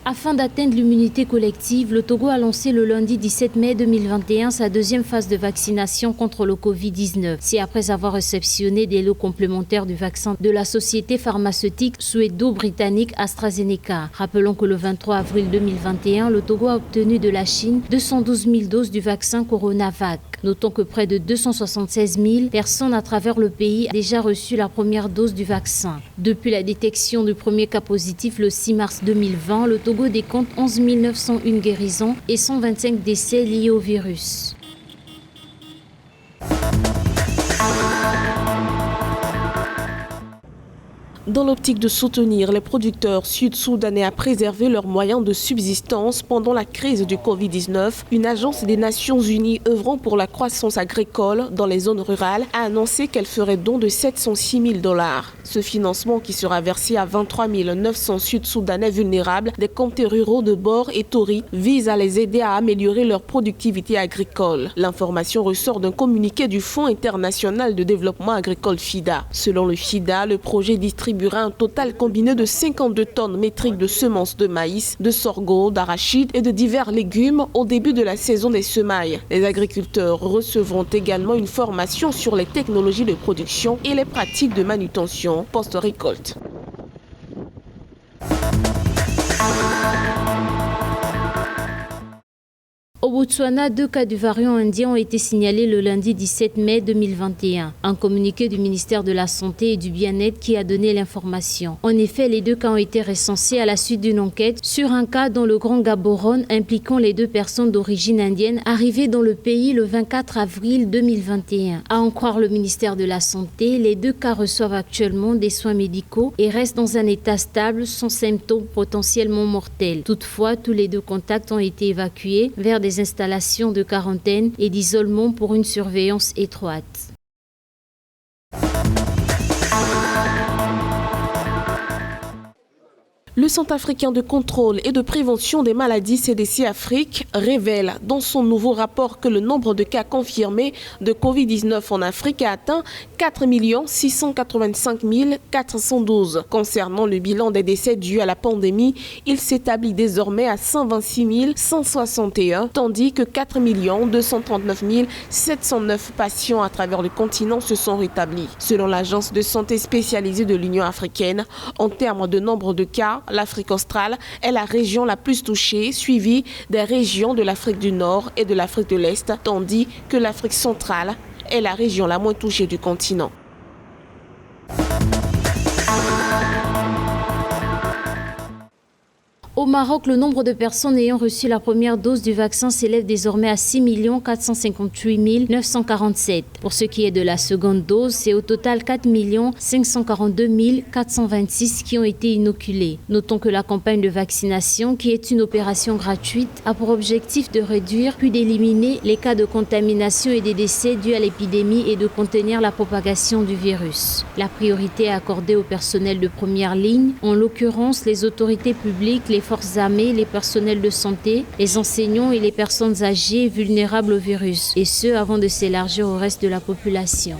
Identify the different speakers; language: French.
Speaker 1: Afin d'atteindre l'immunité collective, le Togo a lancé le lundi 17 mai 2021 sa deuxième phase de vaccination contre le Covid-19. C'est après avoir réceptionné des lots complémentaires du vaccin de la société pharmaceutique suédo-britannique AstraZeneca. Rappelons que le 23 avril 2021, le Togo a obtenu de la Chine 212 000 doses du vaccin Coronavac. Notons que près de 276 000 personnes à travers le pays ont déjà reçu la première dose du vaccin. Depuis la détection du premier cas positif le 6 mars 2020, le Togo décompte 11 901 guérisons et 125 décès liés au virus.
Speaker 2: Dans l'optique de soutenir les producteurs sud-soudanais à préserver leurs moyens de subsistance pendant la crise du Covid-19, une agence des Nations Unies œuvrant pour la croissance agricole dans les zones rurales a annoncé qu'elle ferait don de 706 000 $. Ce financement, qui sera versé à 23 900 sud-soudanais vulnérables des comtés ruraux de Bor et Tori, vise à les aider à améliorer leur productivité agricole. L'information ressort d'un communiqué du Fonds international de développement agricole FIDA. Selon le FIDA, le projet distribuera un total combiné de 52 tonnes métriques de semences de maïs, de sorgho, d'arachide et de divers légumes au début de la saison des semailles. Les agriculteurs recevront également une formation sur les technologies de production et les pratiques de manutention post-récolte.
Speaker 1: Au Botswana, 2 cas du variant indien ont été signalés le lundi 17 mai 2021. Un communiqué du ministère de la Santé et du Bien-être qui a donné l'information. En effet, les 2 cas ont été recensés à la suite d'une enquête sur un cas dans le Grand Gaborone impliquant les 2 personnes d'origine indienne arrivées dans le pays le 24 avril 2021. À en croire le ministère de la Santé, les 2 cas reçoivent actuellement des soins médicaux et restent dans un état stable sans symptômes potentiellement mortels. Toutefois, tous les 2 contacts ont été évacués vers des installations de quarantaine et d'isolement pour une surveillance étroite.
Speaker 2: Le Centre africain de contrôle et de prévention des maladies CDC Afrique révèle dans son nouveau rapport que le nombre de cas confirmés de Covid-19 en Afrique a atteint 4 685 412. Concernant le bilan des décès dus à la pandémie, il s'établit désormais à 126 161, tandis que 4 239 709 patients à travers le continent se sont rétablis. Selon l'Agence de santé spécialisée de l'Union africaine, en termes de nombre de cas, l'Afrique australe est la région la plus touchée, suivie des régions de l'Afrique du Nord et de l'Afrique de l'Est, tandis que l'Afrique centrale est la région la moins touchée du continent.
Speaker 1: Au Maroc, le nombre de personnes ayant reçu la première dose du vaccin s'élève désormais à 6 458 947. Pour ce qui est de la seconde dose, c'est au total 4 542 426 qui ont été inoculés. Notons que la campagne de vaccination, qui est une opération gratuite, a pour objectif de réduire puis d'éliminer les cas de contamination et des décès dus à l'épidémie et de contenir la propagation du virus. La priorité est accordée au personnel de première ligne, en l'occurrence les autorités publiques, les forces armées, les personnels de santé, les enseignants et les personnes âgées vulnérables au virus, et ce avant de s'élargir au reste de la population.